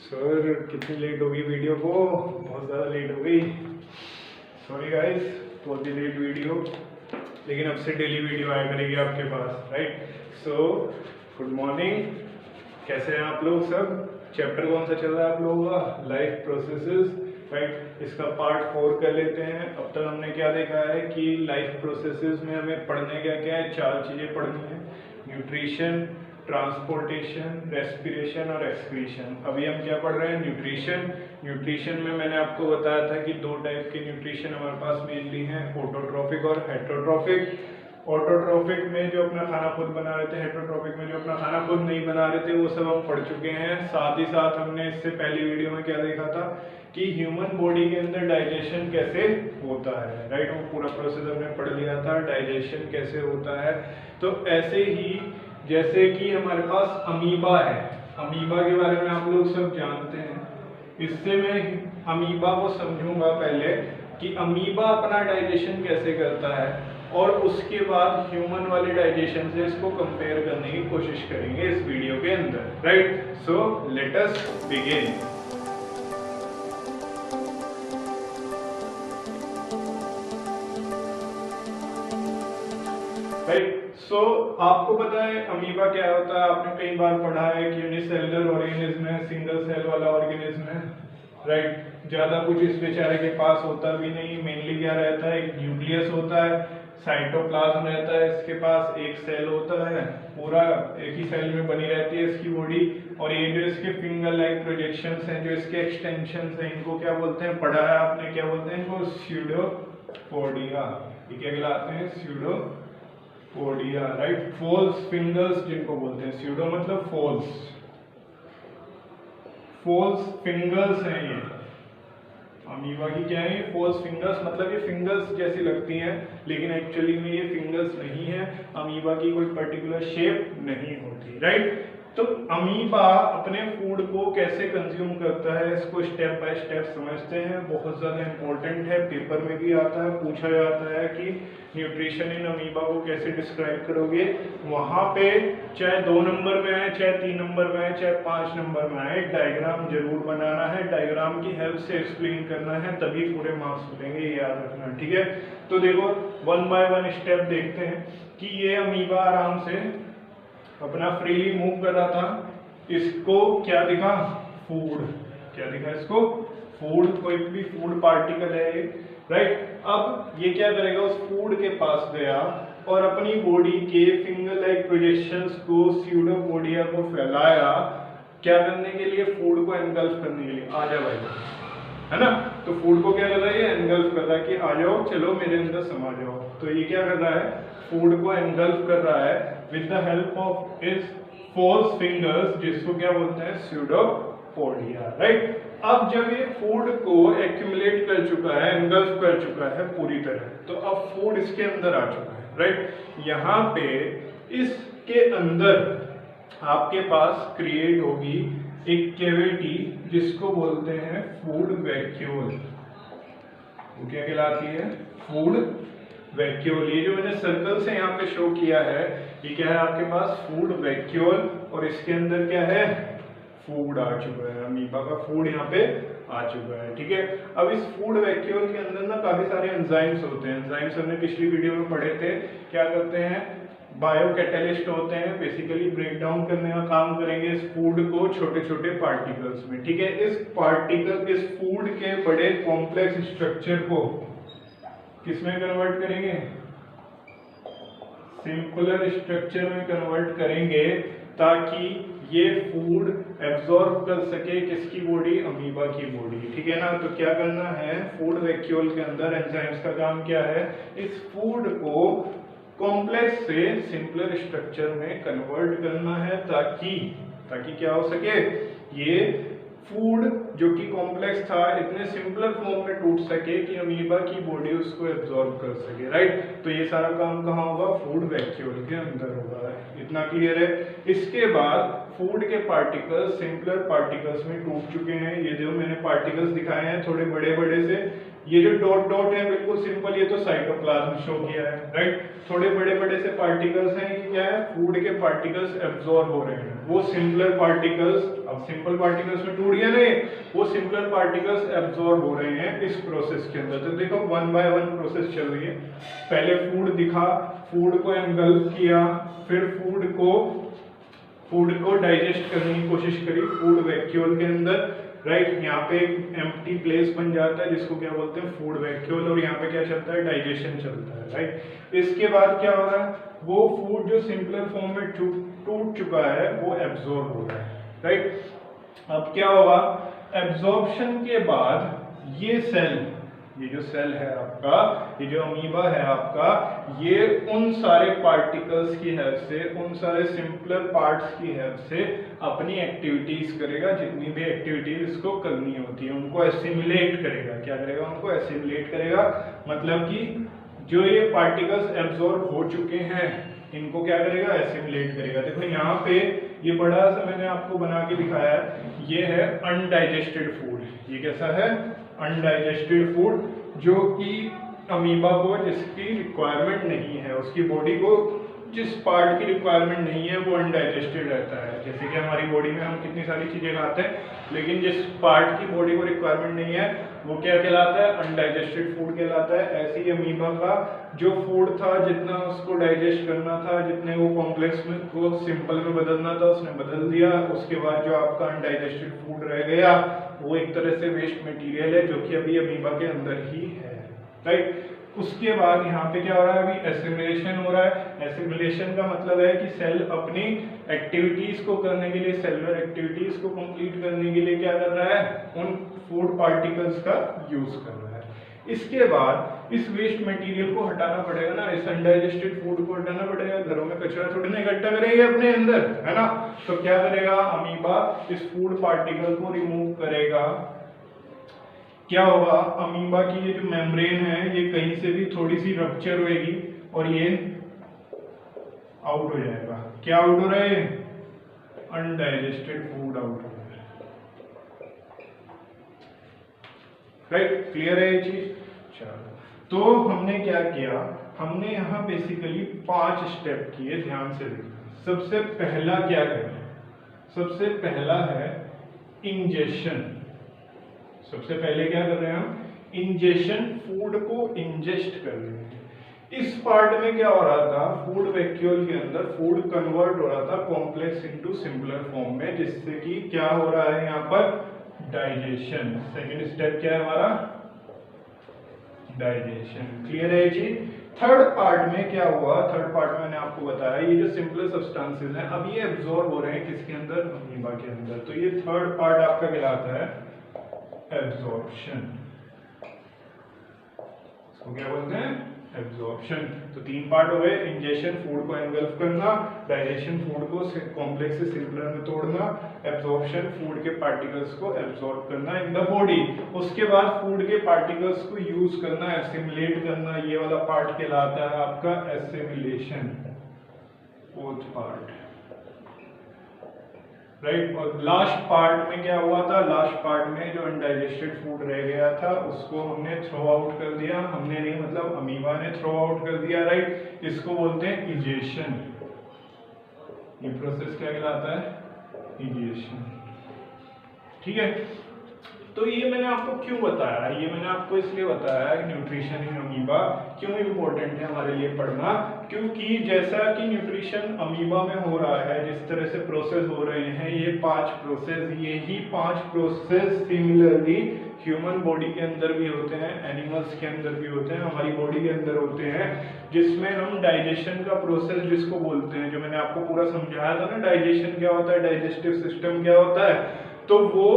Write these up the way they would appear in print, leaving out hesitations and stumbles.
Sir कितनी late हो गई वीडियो को? बहुत ज़्यादा लेट हो गई। सॉरी गाइस, बहुत ही लेट वीडियो, लेकिन अब से डेली वीडियो आया करेगी आपके पास, राइट? सो गुड मॉर्निंग, कैसे हैं आप लोग सब? चैप्टर कौन सा चल रहा है आप लोगों का? Life processes, right? इसका पार्ट 4 कर लेते हैं। अब तक हमने क्या देखा है कि लाइफ प्रोसेसेस में हमें पढ़ने क्या क्या है? 4 चीज़ें पढ़नी है: न्यूट्रिशन, ट्रांसपोर्टेशन, रेस्पिरेशन और एक्सक्रीशन। अभी हम क्या पढ़ रहे हैं? न्यूट्रिशन। न्यूट्रिशन में मैंने आपको बताया था कि 2 टाइप के न्यूट्रिशन हमारे पास मेनली हैं, ऑटोट्रॉफिक और हेटरोट्रॉफिक। ऑटोट्रॉफिक में जो अपना खाना खुद बना रहे थे, हेटरोट्रॉफिक में जो अपना खाना खुद नहीं बना रहे थे, वो सब हम पढ़ चुके हैं। साथ ही साथ हमने इससे पहली वीडियो में क्या देखा था कि ह्यूमन बॉडी के अंदर डाइजेशन कैसे होता है, राइट? वो पूरा प्रोसेस हमने पढ़ लिया था, डाइजेशन कैसे होता है। तो ऐसे ही जैसे कि हमारे पास अमीबा है, अमीबा के बारे में आप लोग सब जानते हैं। इससे मैं अमीबा को समझूंगा पहले कि अमीबा अपना डाइजेशन कैसे करता है, और उसके बाद ह्यूमन वाले डाइजेशन से इसको कंपेयर करने की कोशिश करेंगे इस वीडियो के अंदर, right? So let us begin. Right? So आपको पता है अमीबा क्या होता है? आपने कई बार पढ़ा है कि यूनिसेलुलर ऑर्गेनिज्म है, सिंगल सेल वाला ऑर्गेनिज्म है, राइट? ज्यादा कुछ इस बेचारे के पास होता भी नहीं। मेनली क्या रहता है? एक न्यूक्लियस होता है, साइटोप्लाज्म रहता है, इसके पास एक सेल होता है, पूरा एक ही सेल में बनी रहती है इसकी बॉडी। और ये जो इसके फिंगर लाइक प्रोजेक्शंस हैं, जो इसके एक्सटेंशंस हैं, इनको क्या बोलते हैं? पढ़ा है आपने, क्या बोलते हैं इनको? स्यूडोपोडिया। ये क्या कहलाते हैं? Pseudopodia, right? फॉल्स फिंगर्स जिनको बोलते हैं। स्यूडो मतलब फॉल्स, फॉल्स फिंगर्स हैं ये। अमीबा की क्या है? फॉल्स फिंगर्स, मतलब ये फिंगर्स जैसी लगती हैं, लेकिन एक्चुअली में ये फिंगर्स नहीं है। अमीबा की कोई पर्टिकुलर शेप नहीं होती, राइट? तो अमीबा अपने फूड को कैसे कंज्यूम करता है, इसको स्टेप बाय स्टेप समझते हैं। बहुत ज़्यादा इंपॉर्टेंट है, पेपर में भी आता है, पूछा जाता है कि न्यूट्रिशन इन अमीबा को कैसे डिस्क्राइब करोगे। वहाँ पे चाहे 2 नंबर में आए, चाहे 3 नंबर में आए, चाहे 5 नंबर में आए, डायग्राम जरूर बनाना है। डायग्राम की हेल्प से एक्सप्लेन करना है, तभी पूरे मार्क्स मिलेंगे, ये याद रखना, ठीक है? तो देखो 1 बाय 1 स्टेप देखते हैं कि ये अमीबा आराम से अपना फ्रीली मूव कर रहा था। इसको क्या दिखा? फूड। क्या दिखा इसको? फूड। कोई भी फूड पार्टिकल है ये, राइट? अब ये क्या करेगा? उस फूड के पास गया और अपनी बॉडी के फिंगर लाइक प्रोजेक्शंस को, स्यूडोपोडिया को फैलाया। क्या करने के लिए? फूड को एनगल्फ करने के लिए। आ जा भाई, है ना? तो फूड को क्या कर रहा है? ये एनगल्फ कर रहा है कि आ जाओ, चलो मेरे अंदर समा जाओ। तो ये क्या कर रहा है? फूड को एनगल्फ कर रहा है with the help of its false fingers, जिसको क्या बोलते हैं? Pseudopodia, right? अब जब ये फूड को एक्यूमुलेट कर चुका है, एनगल्फ कर चुका है पूरी तरह, तो अब फूड इसके अंदर आ चुका है, राइट? यहाँ पे इसके अंदर आपके पास क्रिएट होगी एक कैविटी, जिसको बोलते हैं फूड वैक्यूल। वो क्या कहलाती है? Food vacuole. ये जो मैंने सर्कल से यहाँ पे शो किया है, ये क्या है आपके पास? Food vacuole. और इसके अंदर क्या है? फूड आ चुका है, अमीबा का फूड यहाँ पे आ चुका है, ठीक है? अब इस फूड वैक्यूल के अंदर ना काफी सारे एंजाइम्स होते हैं। एंजाइम्स हमने पिछली वीडियो में पढ़े थे। क्या करते हैं? बायो कैटलिस्ट होते हैं, बेसिकली ब्रेक डाउन करने का काम करेंगे इस फूड को छोटे छोटे पार्टिकल्स में, ठीक है? इस फूड के बड़े कॉम्प्लेक्स स्ट्रक्चर को किसमें कन्वर्ट करेंगे? सिंपलर स्ट्रक्चर में कन्वर्ट करेंगे, ताकि ये फूड एब्जॉर्ब कर सके किसकी बॉडी? अमीबा की बॉडी, ठीक है ना? तो क्या करना है? फूड वैक्यूल के अंदर एंजाइम्स का काम क्या है? इस फूड को कॉम्प्लेक्स से सिंपलर स्ट्रक्चर में कन्वर्ट करना है, ताकि क्या हो सके? ये फूड जो कि कॉम्प्लेक्स था इतने सिंपलर फॉर्म में टूट सके कि अमीबा की बॉडी उसको एब्जॉर्ब कर सके, राइट। तो ये सारा काम कहाँ होगा, फूड वैक्यूल के अंदर होगा, इतना क्लियर है। इसके बाद फूड के पार्टिकल्स सिंपलर पार्टिकल्स में टूट चुके हैं। ये जो मैंने पार्टिकल्स दिखाए हैं थोड़े बड़े बड़े से, ये जो डॉट डॉट है बिल्कुल सिंपल, ये तो साइटोप्लाज्म शो किया है, राइट। थोड़े बड़े बड़े से पार्टिकल्स हैं, ये क्या है, फूड के पार्टिकल्स एब्जॉर्ब हो रहे हैं। वो सिंपलर पार्टिकल्स, अब सिंपल पार्टिकल्स में टूट गया नहीं, वो सिंपलर पार्टिकल्स एब्जॉर्ब हो रहे हैं इस प्रोसेस के अंदर। तो देखो 1 बाय 1 प्रोसेस चल रही है। पहले फूड दिखा, फूड को एंगल्फ किया, फिर फूड को डाइजेस्ट करने की कोशिश करी फूड वैक्यूल के अंदर, राइट। यहाँ पे एक एम्प्टी प्लेस बन जाता है जिसको क्या बोलते हैं, फूड वैक्यूल, और यहाँ पे क्या चलता है, डाइजेशन चलता है, राइट। इसके बाद क्या हो रहा है, वो फूड जो सिंपलर फॉर्म में टूट चुका है वो एब्जॉर्ब हो रहा है, राइट। अब क्या होगा, एब्जॉर्प्शन के बाद ये सेल, ये जो सेल है आपका, ये जो अमीबा है आपका, ये उन सारे पार्टिकल्स की हेल्प से, उन सारे सिंपलर पार्ट्स की हेल्प से अपनी एक्टिविटीज करेगा, जितनी भी एक्टिविटीज इसको करनी होती है उनको एसिमिलेट करेगा। क्या करेगा, उनको एसिमिलेट करेगा, मतलब कि जो ये पार्टिकल्स एब्जॉर्ब हो चुके हैं इनको क्या करेगा, एसिमिलेट करेगा। देखो यहाँ पे ये बड़ा सा मैंने आपको बना के दिखाया है, ये है अनडाइजेस्टेड फूड। ये कैसा है, अनडाइजेस्टेड फूड, जो कि अमीबा को जिसकी रिक्वायरमेंट नहीं है, उसकी बॉडी को जिस पार्ट की रिक्वायरमेंट नहीं है वो अनडाइजेस्टेड रहता है। जैसे कि हमारी बॉडी में हम कितनी सारी चीजें खाते हैं, लेकिन जिस पार्ट की बॉडी को रिक्वायरमेंट नहीं है वो क्या कहलाता है, अनडाइजेस्टेड फूड कहलाता है। ऐसे ही अमीबा का जो फूड था, जितना उसको डाइजेस्ट करना था, जितने वो कॉम्प्लेक्स में को सिंपल में बदलना था उसने बदल दिया। उसके बाद जो आपका अनडाइजेस्टेड फूड रह गया वो एक तरह से वेस्ट मटेरियल है, जो कि अभी अमीबा के अंदर ही है, राइट। उसके बाद यहाँ पे क्या हो रहा है, अभी एसिमिलेशन हो रहा है। एसिमिलेशन का मतलब है कि सेल अपनी एक्टिविटीज को करने के लिए, सेलुलर एक्टिविटीज को कंप्लीट करने के लिए क्या कर रहा है, उन फूड पार्टिकल्स का यूज कर रहा है। इसके बाद इस वेस्ट मटेरियल को हटाना पड़ेगा ना, इस अनडाइजेस्टेड फूड को हटाना पड़ेगा। घरों में कचरा थोड़ी ना इकट्ठा करेंगे अपने अंदर, है ना। तो क्या करेगा, अमीबा इस फूड पार्टिकल को रिमूव करेगा। क्या होगा, अमीबा की ये जो मेम्ब्रेन है ये कहीं से भी थोड़ी सी रप्चर होएगी और ये आउट हो जाएगा। क्या आउट हो रहा है, अनडाइजेस्टेड फूड आउट हो रहा है, राइट। क्लियर है ये चीज। चलो, तो हमने क्या किया, हमने यहाँ बेसिकली 5 स्टेप किए, ध्यान से देखना। सबसे पहला क्या है, सबसे पहला है इंजेशन। सबसे पहले क्या कर रहे हैं हम, इंजेशन, फूड को इंजेस्ट कर रहे हैं। इस पार्ट में क्या हो रहा था, फूड वैक्यूल के अंदर फूड कन्वर्ट हो रहा था कॉम्प्लेक्स इनटू सिंपलर फॉर्म में, जिससे कि क्या हो रहा है यहाँ पर, डाइजेशन। सेकेंड स्टेप क्या है हमारा, डाइजेशन। क्लियर है जी। थर्ड पार्ट में क्या हुआ, थर्ड पार्ट में मैंने आपको बताया ये जो सिंपलर सब्सटेंसेस हैं अब ये एब्जॉर्ब हो रहे हैं किसके अंदर, अमीबा के अंदर। तो ये थर्ड पार्ट आपका कहलाता है एब्जॉर्प्शन। इसको क्या बोलते हैं, एब्जॉर्प्शन। तो 3 पार्ट हो गए, इंजेशन, फूड को एंगल्फ करना, डाइजेशन, फूड को कॉम्प्लेक्स से सिंपलर में तोड़ना, एब्जॉर्प्शन, फूड के पार्टिकल्स को एब्जॉर्ब करना इन द बॉडी। उसके बाद फूड के पार्टिकल्स को यूज करना, एसिमिलेट करना, ये वाला पार्ट कहलाता है आपका एसिमिलेशन, फोर्थ पार्ट, राइट। और लास्ट पार्ट में क्या हुआ था, लास्ट पार्ट में जो अनडाइजेस्टेड फूड रह गया था उसको हमने थ्रो आउट कर दिया, हमने नहीं मतलब अमीबा ने थ्रो आउट कर दिया, राइट। इसको बोलते हैं इजेशन। ये प्रोसेस क्या कहलाता है, इजेशन, ठीक है। तो ये मैंने आपको क्यों बताया, ये मैंने आपको इसलिए बताया कि न्यूट्रिशन इन अमीबा क्यों इम्पोर्टेंट है हमारे लिए पढ़ना, क्योंकि जैसा कि न्यूट्रिशन अमीबा में हो रहा है, जिस तरह से प्रोसेस हो रहे हैं ये 5 प्रोसेस, यही 5 प्रोसेस सिमिलरली ह्यूमन बॉडी के अंदर भी होते हैं, एनिमल्स के अंदर भी होते हैं, हमारी बॉडी के अंदर होते हैं, जिसमें हम डाइजेशन का प्रोसेस जिसको बोलते हैं, जो मैंने आपको पूरा समझाया था ना, डाइजेशन क्या होता है, डाइजेस्टिव सिस्टम क्या होता है, तो वो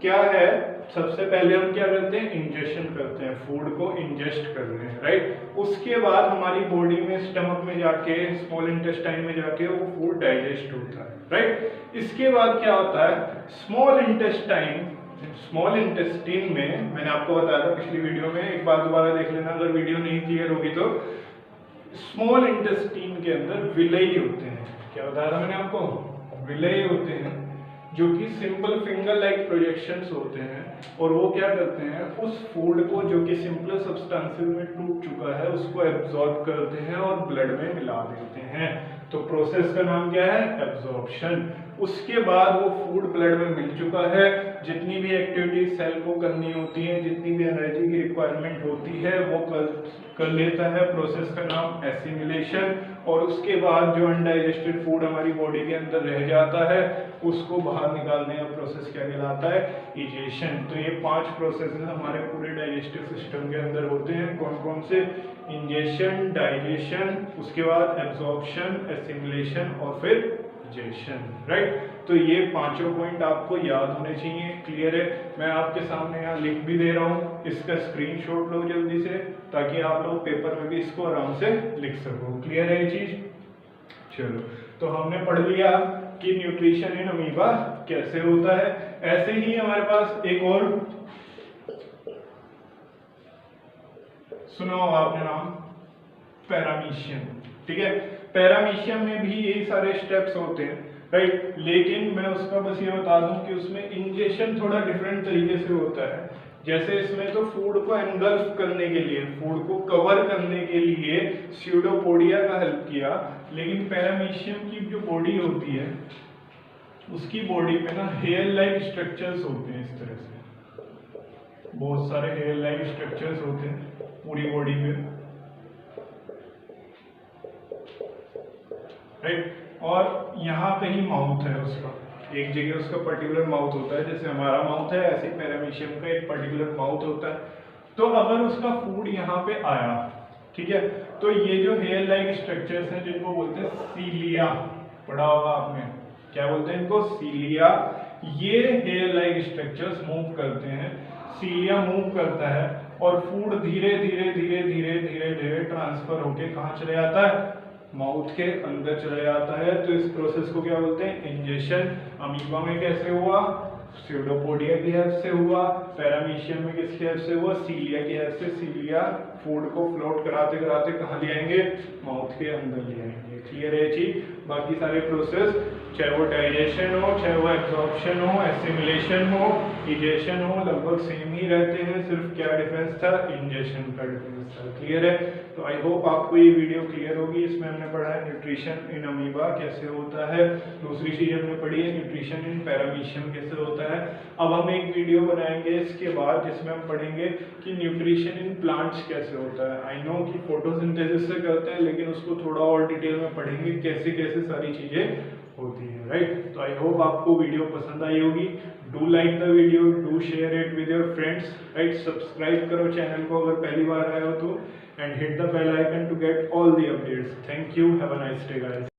क्या है, सबसे पहले हम क्या करते हैं, इंजेशन करते हैं, फूड को इंजेस्ट कर रहे हैं, राइट। उसके बाद हमारी बॉडी में, स्टमक में जाके, स्मॉल इंटेस्टाइन में जाके वो फूड डाइजेस्ट होता है, राइट। इसके बाद क्या होता है, स्मॉल इंटेस्टाइन स्मॉल इंटेस्टिन में मैंने आपको बताया था पिछली वीडियो में, एक बार दोबारा देख लेना अगर वीडियो नहीं क्लियर होगी तो। स्मॉल इंटेस्टिन के अंदर विलेई होते हैं। क्या बताया था मैंने आपको? विलेई होते हैं जो कि सिंपल फिंगर लाइक प्रोजेक्शंस होते हैं, और वो क्या करते हैं, उस फूड को जो कि सिंपल सब्सटेंसेस में टूट चुका है उसको एब्जॉर्ब करते हैं और ब्लड में मिला देते हैं। तो प्रोसेस का नाम क्या है? एब्जॉर्प्शन। उसके बाद वो फूड ब्लड में मिल चुका है, जितनी भी एक्टिविटी सेल को करनी होती है, जितनी भी एनर्जी की रिक्वायरमेंट होती है वो कर लेता है। प्रोसेस का नाम एसिमिलेशन। और उसके बाद जो अनडाइजेस्टेड फूड हमारी बॉडी के अंदर रह जाता है उसको बाहर निकालने का प्रोसेस क्या कहलाता है? इजेशन। तो ये 5 प्रोसेस हमारे पूरे डाइजेस्टिव सिस्टम के अंदर होते हैं। कौन कौन से? इंजेशन, डाइजेशन, उसके बाद एब्जॉर्प्शन, एसिमिलेशन और फिर इजेशन। राइट। तो ये पांचों पॉइंट आपको याद होने चाहिए। क्लियर है? मैं आपके सामने यहाँ लिख भी दे रहा हूँ, इसका स्क्रीनशॉट लो जल्दी से, ताकि आप लोग पेपर में भी इसको आराम से लिख सको। क्लियर है ये चीज? चलो, तो हमने पढ़ लिया कि न्यूट्रिशन इन अमीबा कैसे होता है। ऐसे ही हमारे पास एक और सुना होगा आपने नाम, पैरामीशियम। ठीक है, पैरामीशियम में भी यही सारे स्टेप्स होते हैं। राइट। लेकिन मैं उसका बस ये बता दूं कि उसमें इंजेक्शन थोड़ा डिफरेंट तरीके से होता है। जैसे इसमें तो फूड को एनगल्फ करने के लिए, फूड को कवर करने के लिए स्यूडोपोडिया का हेल्प किया, लेकिन पैरामीशियम की जो बॉडी होती है उसकी बॉडी पे ना हेयर लाइक स्ट्रक्चर्स होते हैं। इस तरह से बहुत सारे हेयर लाइक स्ट्रक्चर्स होते हैं पूरी बॉडी पे। राइट। और यहाँ कहीं माउथ है उसका, एक जगह उसका पर्टिकुलर माउथ होता है, जैसे हमारा माउथ है ऐसे पैरामीशियम का एक पर्टिकुलर माउथ होता है। तो अगर उसका फूड यहाँ पे आया, ठीक है, तो ये जो हेयर लाइक स्ट्रक्चर्स हैं जिनको बोलते हैं सीलिया, पढ़ा होगा आपने, क्या बोलते हैं इनको? सीलिया। ये हेयर लाइक स्ट्रक्चर्स मूव करते हैं, सीलिया मूव करता है और फूड धीरे धीरे धीरे धीरे धीरे धीरे ट्रांसफर होके कहाँ चले जाता है? माउथ के अंदर चला जाता है। तो इस प्रोसेस को क्या बोलते हैं? इंजेशन। अमीबा में कैसे हुआ? स्यूडोपोडिया की हेल्प से हुआ। पैरामीशियम में किसकी हेल्प से हुआ? सीलिया की हेल्प से। सीलिया फूड को फ्लोट कराते कराते कहाँ ले आएंगे? माउथ के अंदर ले आएंगे। क्लियर है चीज? बाकी सारे प्रोसेस, चाहे वो डाइजेशन हो, चाहे वो एब्जॉर्प्शन हो, एसिमिलेशन हो, इजेशन हो, लगभग सेम ही रहते हैं। सिर्फ क्या डिफरेंस था? इंजेशन का डिफरेंस था। क्लियर है? तो आई होप आपको ये वीडियो क्लियर होगी। इसमें हमने पढ़ा है न्यूट्रिशन इन अमीबा कैसे होता है। दूसरी चीज हमने पढ़ी है न्यूट्रिशन इन पैरामीशियम कैसे होता है। अब हम एक वीडियो बनाएंगे इसके बाद जिसमें हम पढ़ेंगे कि न्यूट्रिशन इन प्लांट्स कैसे होता है। आई नो कि फोटोसिंथेसिस से करते हैं, लेकिन उसको थोड़ा और डिटेल में पढ़ेंगे कैसे कैसे सारी चीजें होती है। राइट। तो आई होप आपको वीडियो पसंद आई होगी। Do like the video, do share it with your friends. Right. Subscribe करो चैनल को अगर पहली बार आए हो तो, and hit the bell icon to get all the updates. Thank you. Have a nice day, guys.